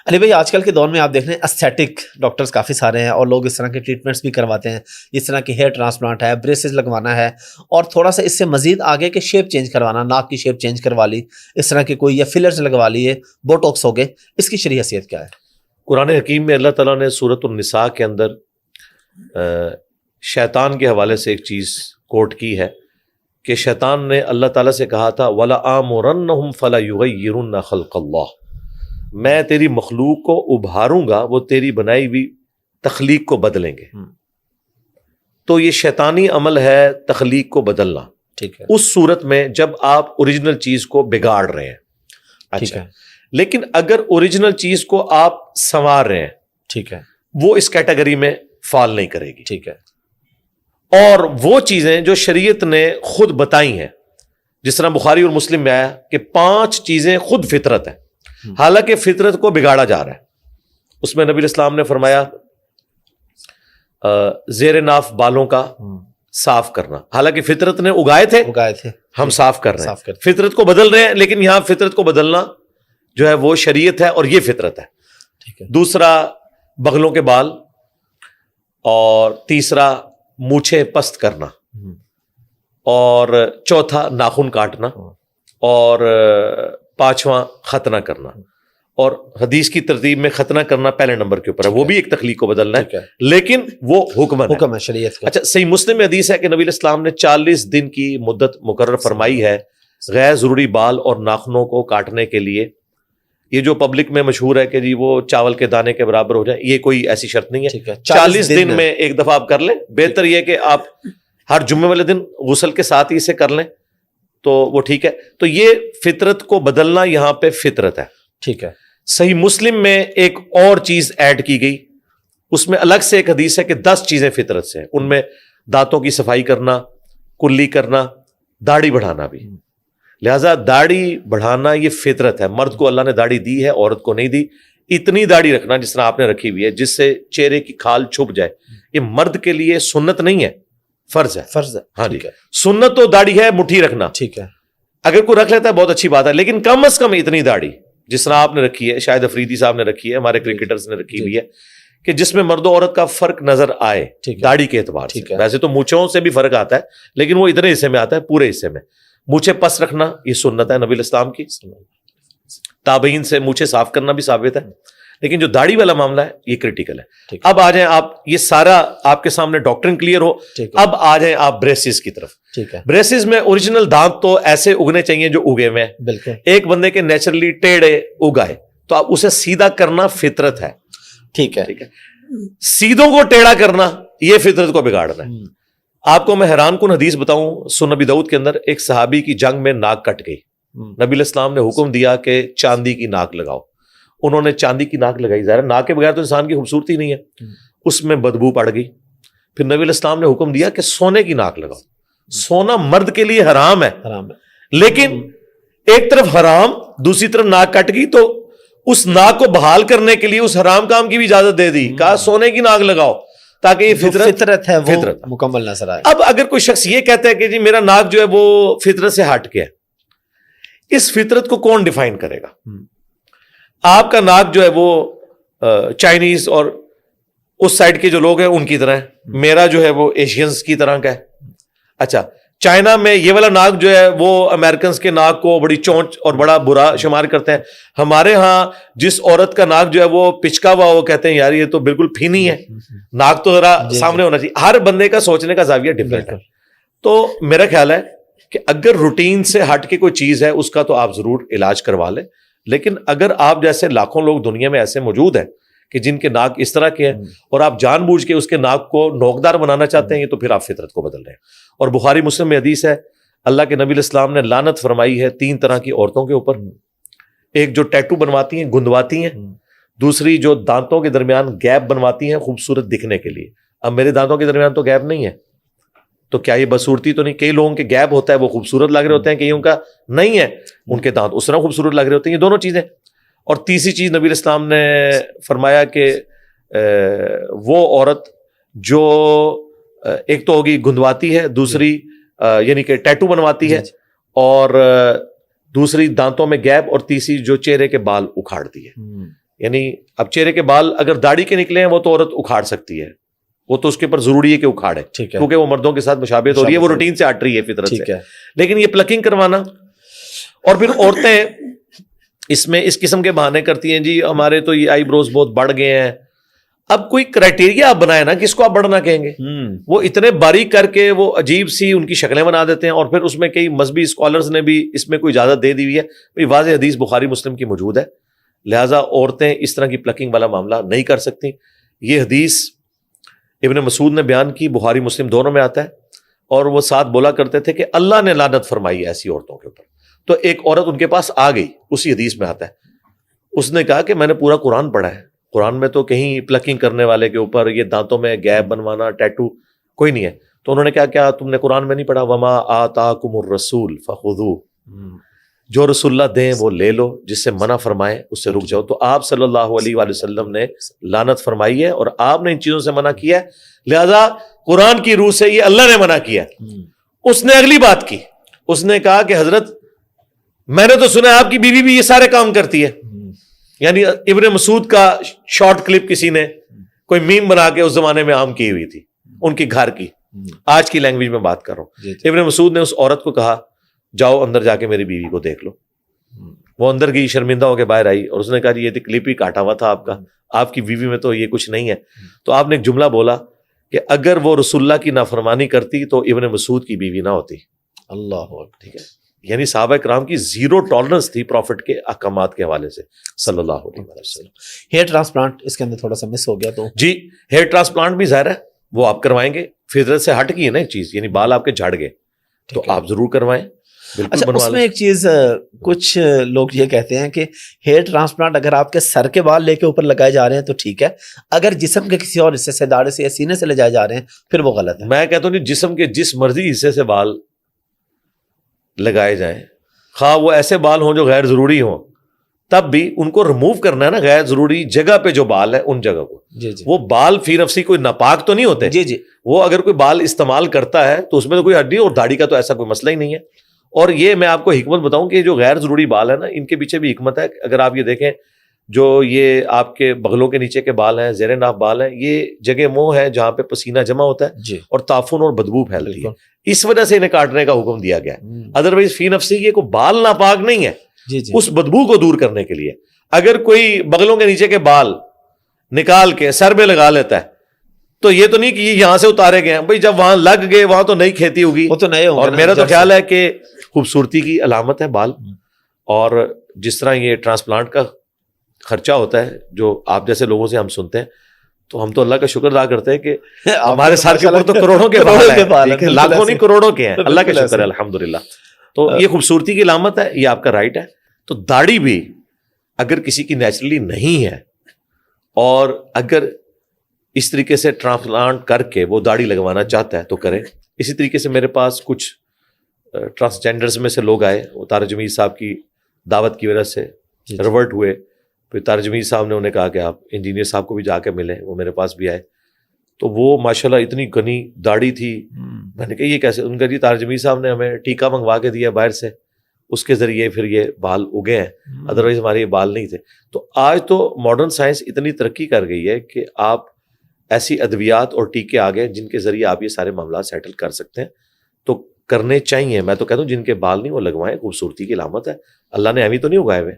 علی بھائی آج کل کے دور میں آپ دیکھ رہے ہیں استھیٹک ڈاکٹرز کافی سارے ہیں اور لوگ اس طرح کے ٹریٹمنٹس بھی کرواتے ہیں، اس طرح کی ہیئر ٹرانسپلانٹ ہے، بریسز لگوانا ہے، اور تھوڑا سا اس سے مزید آگے کے شیپ چینج کروانا، ناک کی شیپ چینج کروا لی اس طرح کی کوئی، یا فلرز لگوا لیے، بوٹوکس ہو گئے، اس کی شرعی حیثیت کیا ہے؟ قرآن حکیم میں اللہ تعالیٰ نے سورۃ النساء کے اندر شیطان کے حوالے سے ایک چیز کوٹ کی ہے کہ شیطان نے اللہ تعالیٰ سے کہا تھا وَلَآمُرَنَّهُمْ فَلَيُغَيِّرُنَّ خَلْقَ اللَّهِ، میں تیری مخلوق کو ابھاروں گا، وہ تیری بنائی ہوئی تخلیق کو بدلیں گے۔ تو یہ شیطانی عمل ہے تخلیق کو بدلنا، ٹھیک ہے، اس صورت میں جب آپ اوریجنل چیز کو بگاڑ رہے ہیں۔ ٹھیک ہے، لیکن اگر اوریجنل چیز کو آپ سنوار رہے ہیں، ٹھیک ہے، وہ اس کیٹیگری میں فال نہیں کرے گی۔ ٹھیک ہے، اور وہ چیزیں جو شریعت نے خود بتائی ہیں، جس طرح بخاری اور مسلم میں آیا کہ 5 چیزیں خود فطرت ہیں، حالانکہ فطرت کو بگاڑا جا رہا ہے۔ اس میں نبی اسلام نے فرمایا زیر ناف بالوں کا صاف کرنا، حالانکہ فطرت نے اگائے تھے ہم صاف کر رہے ہیں، فطرت کو بدل رہے ہیں، لیکن یہاں فطرت کو بدلنا جو ہے وہ شریعت ہے اور یہ فطرت ہے۔ ٹھیک ہے، دوسرا بغلوں کے بال، اور تیسرا مونچھیں پست کرنا، اور چوتھا ناخن کاٹنا، اور 5واں ختنہ کرنا۔ اور حدیث کی ترتیب میں ختنہ کرنا پہلے نمبر کے اوپر ہے، وہ بھی ایک تخلیق کو بدلنا ہے، لیکن وہ حکم ہے شریعت کا۔ اچھا، صحیح مسلم میں حدیث ہے کہ نبی اسلام نے 40 دن کی مدت مقرر فرمائی ہے غیر ضروری بال اور ناخنوں کو کاٹنے کے لیے۔ یہ جو پبلک میں مشہور ہے کہ جی وہ چاول کے دانے کے برابر ہو جائیں، یہ کوئی ایسی شرط نہیں ہے۔ 40 دن میں ایک دفعہ آپ کر لیں، بہتر یہ کہ آپ ہر جمعے والے دن غسل کے ساتھ ہی اسے کر لیں تو وہ ٹھیک ہے۔ تو یہ فطرت کو بدلنا یہاں پہ فطرت ہے۔ ٹھیک ہے، صحیح مسلم میں ایک اور چیز ایڈ کی گئی، اس میں الگ سے ایک حدیث ہے کہ 10 چیزیں فطرت سے ہیں، ان میں دانتوں کی صفائی کرنا، کلی کرنا، داڑھی بڑھانا بھی۔ لہٰذا داڑھی بڑھانا یہ فطرت ہے، مرد کو اللہ نے داڑھی دی ہے، عورت کو نہیں دی۔ اتنی داڑھی رکھنا جس طرح آپ نے رکھی ہوئی ہے جس سے چہرے کی کھال چھپ جائے، یہ مرد کے لیے سنت نہیں ہے، فرض ہے۔ فرض ہے، ہاں جی، سنت تو داڑھی ہے مٹھی رکھنا، ٹھیک ہے، اگر کوئی رکھ لیتا ہے بہت اچھی بات ہے، لیکن کم از کم اتنی داڑھی جس طرح آپ نے رکھی ہے، شاید افریدی صاحب نے رکھی ہے، ہمارے کرکٹرز نے رکھی ہوئی ہے، کہ جس میں مرد و عورت کا فرق نظر آئے داڑھی کے اعتبار سے۔ ویسے تو مونچھوں سے بھی فرق آتا ہے، لیکن وہ اتنے حصے میں آتا ہے، پورے حصے میں۔ مونچھیں پس رکھنا یہ سنت ہے نبی الاسلام کی، تابعین سے مونچھیں صاف کرنا بھی ثابت ہے، لیکن جو داڑھی والا معاملہ ہے یہ کریٹیکل ہے۔ اب آ جائیں آپ، یہ سارا آپ کے سامنے ڈاکٹرن کلیئر ہو، اب آ جائیں آپ بریسز کی طرف۔ بریسز میں اوریجنل دانت تو ایسے اگنے چاہیے جو اگے ہوئے ہیں، بالکل ایک بندے کے نیچرلی ٹیڑھے اگائے تو اب اسے سیدھا کرنا فطرت ہے۔ ٹھیک ہے، سیدھوں کو ٹیڑھا کرنا یہ فطرت کو بگاڑنا ہے۔ آپ کو میں حیران کن حدیث بتاؤں، سنن نبی داؤد کے اندر ایک صحابی کی جنگ میں ناک کٹ گئی، نبی الاسلام نے حکم دیا کہ چاندی کی ناک لگاؤ، انہوں نے چاندی کی ناک لگائی، ظاہر ناک کے بغیر تو انسان کی خوبصورتی نہیں ہے، اس میں بدبو پڑ گئی۔ پھر نبی الاسلام نے حکم دیا کہ سونے کی ناک لگاؤ، سونا مرد کے لیے حرام ہے، لیکن ایک طرف حرام دوسری طرف ناک کٹ گئی تو اس ناک کو بحال کرنے کے لیے اس حرام کام کی بھی اجازت دے دی، کہا سونے کی ناک لگاؤ تاکہ یہ فطرت ہے وہ مکمل نظر آئے۔ اب اگر کوئی شخص یہ کہتا ہے کہ جی میرا ناک جو ہے وہ فطرت سے ہٹ کے ہے، اس فطرت کو کون ڈیفائن کرے گا؟ آپ کا ناک جو ہے وہ چائنیز اور اس سائڈ کے جو لوگ ہیں ان کی طرح ہے، میرا جو ہے وہ ایشینز کی طرح کا ہے۔ اچھا، چائنا میں یہ والا ناک جو ہے وہ امریکنز کے ناک کو بڑی چونچ اور بڑا برا شمار کرتے ہیں، ہمارے ہاں جس عورت کا ناک جو ہے وہ پچکا ہوا وہ کہتے ہیں یار یہ تو بالکل پھینی ہے، ناک تو ذرا سامنے ہونا چاہیے۔ ہر بندے کا سوچنے کا زاویہ ڈفرینٹ ہے۔ تو میرا خیال ہے کہ اگر روٹین سے ہٹ کے کوئی چیز ہے اس کا تو آپ ضرور علاج کروا لیں، لیکن اگر آپ جیسے لاکھوں لوگ دنیا میں ایسے موجود ہیں کہ جن کے ناک اس طرح کے ہیں اور آپ جان بوجھ کے اس کے ناک کو نوکدار بنانا چاہتے ہیں، تو پھر آپ فطرت کو بدل رہے ہیں۔ اور بخاری مسلم میں حدیث ہے، اللہ کے نبی الاسلام نے لعنت فرمائی ہے 3 طرح کی عورتوں کے اوپر، ایک جو ٹیٹو بنواتی ہیں، گندواتی ہیں، دوسری جو دانتوں کے درمیان گیپ بنواتی ہیں خوبصورت دکھنے کے لیے۔ اب میرے دانتوں کے درمیان تو گیپ نہیں ہے، تو کیا یہ بدصورتی تو نہیں؟ کئی لوگوں کے گیپ ہوتا ہے وہ خوبصورت لگ رہے ہوتے ہیں، کئیوں کا نہیں ہے، ان کے دانت اس طرح خوبصورت لگ رہے ہوتے ہیں۔ یہ دونوں چیزیں۔ اور تیسری چیز نبی اسلام نے فرمایا کہ وہ عورت جو ایک تو ہوگی گندواتی ہے، دوسری یعنی کہ ٹیٹو بنواتی ہے، اور دوسری دانتوں میں گیپ، اور تیسری جو چہرے کے بال اکھاڑتی ہے۔ یعنی اب چہرے کے بال اگر داڑھی کے نکلے ہیں وہ تو عورت اکھاڑ سکتی ہے, وہ تو اس کے اوپر ضروری ہے کہ اکھاڑے, کیونکہ وہ مردوں کے ساتھ مشابہت ہو رہی ہے, وہ روٹین سے ہٹ رہی ہے فطرت سے. لیکن یہ پلکنگ کروانا, اور پھر عورتیں اس میں اس قسم کے بہانے کرتی ہیں, جی ہمارے تو یہ آئی بروز بہت بڑھ گئے ہیں. اب کوئی کرائٹیریا آپ بنائے نا, کس کو آپ بڑھنا کہیں گے؟ وہ اتنے باریک کر کے وہ عجیب سی ان کی شکلیں بنا دیتے ہیں, اور پھر اس میں کئی مذہبی اسکالرز نے بھی اس میں کوئی اجازت دے دی ہوئی ہے. بھئی واضح حدیث بخاری مسلم کی موجود ہے, لہٰذا عورتیں اس طرح کی پلکنگ والا معاملہ نہیں کر سکتی. یہ حدیث ابن مسعود نے بیان کی, بخاری مسلم دونوں میں آتا ہے, اور وہ ساتھ بولا کرتے تھے کہ اللہ نے لعنت فرمائی ہے ایسی عورتوں کے اوپر. تو ایک عورت ان کے پاس آ گئی, اسی حدیث میں آتا ہے, اس نے کہا کہ میں نے پورا قرآن پڑھا ہے, قرآن میں تو کہیں پلکنگ کرنے والے کے اوپر یہ دانتوں میں گیپ بنوانا, ٹیٹو کوئی نہیں ہے. تو انہوں نے کیا تم نے قرآن میں نہیں پڑھا, وما آتاکم الرسول فخذوہ, جو رسول اللہ دیں وہ لے لو, جس سے منع فرمائے اس سے رک جاؤ. تو آپ صلی اللہ علیہ وآلہ وسلم نے لعنت فرمائی ہے, اور آپ نے ان چیزوں سے منع کیا ہے, لہذا قرآن کی روح سے یہ اللہ نے منع کیا. اس نے اگلی بات کی, اس نے کہا کہ حضرت میں نے تو سنا ہے آپ کی بیوی بھی یہ سارے کام کرتی ہے. یعنی ابن مسعود کا شارٹ کلپ کسی نے کوئی میم بنا کے اس زمانے میں عام کی ہوئی تھی, ان کی گھر کی, آج کی لینگویج میں بات کر رہا ہوں. ابن مسعود نے اس عورت کو کہا جاؤ اندر جا کے میری بیوی کو دیکھ لو. وہ اندر گئی, شرمندہ ہو کے باہر آئی, اور اس نے کہا یہ تو کلپ ہی کاٹا ہوا تھا آپ کا, آپ کی بیوی میں تو یہ کچھ نہیں ہے. تو آپ نے ایک جملہ بولا کہ اگر وہ رسول اللہ کی نافرمانی کرتی تو ابن مسعود کی بیوی نہ ہوتی. اللہ اکبر. ٹھیک ہے, یعنی صحابہ کرام کی زیرو ٹالرنس تھی پروفٹ کے احکامات کے حوالے سے صلی اللہ علیہ وسلم. ہیئر ٹرانسپلانٹ اس کے اندر تھوڑا سا مس ہو گیا, تو جی ہیئر ٹرانسپلانٹ بھی ظاہر ہے وہ آپ کروائیں گے, فطرت سے ہٹ کی ہے نا ایک چیز, یعنی بال آپ کے جھڑ گئے تو آپ ضرور کروائیں. اچھا, اس میں ایک چیز کچھ لوگ یہ کہتے ہیں کہ ہیئر ٹرانسپلانٹ اگر آپ کے سر کے بال لے کے اوپر لگائے جا رہے ہیں تو ٹھیک ہے, اگر جسم کے کسی اور حصے سے, داڑھی سے یا سینے سے لے جائے جا رہے ہیں پھر وہ غلط ہے. میں کہتا ہوں جسم کے جس مرضی حصے سے بال لگائے جائیں, خواہ وہ ایسے بال ہوں جو غیر ضروری ہوں, تب بھی ان کو ریموو کرنا ہے نا, غیر ضروری جگہ پہ جو بال ہے ان جگہ کو. وہ بال فی نفسی کوئی ناپاک تو نہیں ہوتے. وہ اگر کوئی بال استعمال کرتا ہے تو اس میں تو کوئی ہڈی, اور داڑھی کا تو ایسا کوئی مسئلہ ہی نہیں ہے. اور یہ میں آپ کو حکمت بتاؤں کہ جو غیر ضروری بال ہے نا, ان کے پیچھے بھی حکمت ہے. اگر آپ یہ دیکھیں جو یہ آپ کے بغلوں کے نیچے کے بال ہیں, زیر ناف بال ہیں, یہ جگہ منہ ہے جہاں پہ پسینہ جمع ہوتا ہے اور تعفن اور بدبو پھیلتی ہے, اس وجہ سے انہیں کاٹنے کا حکم دیا گیا ہے. ادروائز فی نفسی یہ کوئی بال ناپاک نہیں ہے, اس بدبو کو دور کرنے کے لیے. اگر کوئی بغلوں کے نیچے کے بال نکال کے سر میں لگا لیتا ہے تو یہ تو نہیں کہ یہ یہاں سے اتارے گئے ہیں, بھائی جب وہاں لگ گئے وہاں تو نئی کھیتی ہوگی, وہ تو نئے ہوں گے. اور میرا تو خیال ہے کہ خوبصورتی کی علامت ہے بال, اور جس طرح یہ ٹرانسپلانٹ کا خرچہ ہوتا ہے جو آپ جیسے لوگوں سے ہم سنتے ہیں, تو ہم تو اللہ کا شکر ادا کرتے ہیں کہ ہمارے سر کے اوپر تو کروڑوں کے بال ہیں, لاکھوں نہیں کروڑوں کے ہیں, اللہ کا شکر ہے الحمدللہ. تو یہ خوبصورتی کی علامت ہے, یہ آپ کا رائٹ ہے. تو داڑھی بھی اگر کسی کی نیچرلی نہیں ہے, اور اگر اس طریقے سے ٹرانسپلانٹ کر کے وہ داڑھی لگوانا چاہتا ہے تو کرے. اسی طریقے سے میرے پاس کچھ ٹرانسجینڈرز میں سے لوگ آئے, وہ طارق جمیل صاحب کی دعوت کی وجہ سے ریورٹ ہوئے. پھر طارق جمیل صاحب نے انہیں کہا کہ آپ انجینئر صاحب کو بھی جا کے ملیں, وہ میرے پاس بھی آئے. تو وہ ماشاءاللہ اتنی گھنی داڑھی تھی, میں نے کہا یہ کیسے؟ ان کا جی طارق جمیل صاحب نے ہمیں ٹیکا منگوا کے دیا باہر سے, اس کے ذریعے پھر یہ بال اگے ہیں, ادروائز ہمارے یہ بال نہیں تھے. تو آج تو ماڈرن سائنس اتنی ترقی کر گئی ہے کہ آپ ایسی ادویات اور ٹیکے آ گئے جن کے ذریعے آپ یہ سارے معاملات سیٹل کر سکتے ہیں. تو کرنے چاہیے, میں تو کہتا ہوں جن کے بال نہیں وہ لگوائیں, خوبصورتی کی علامت ہے, اللہ نے اہمی تو نہیں اگائے ہوئے.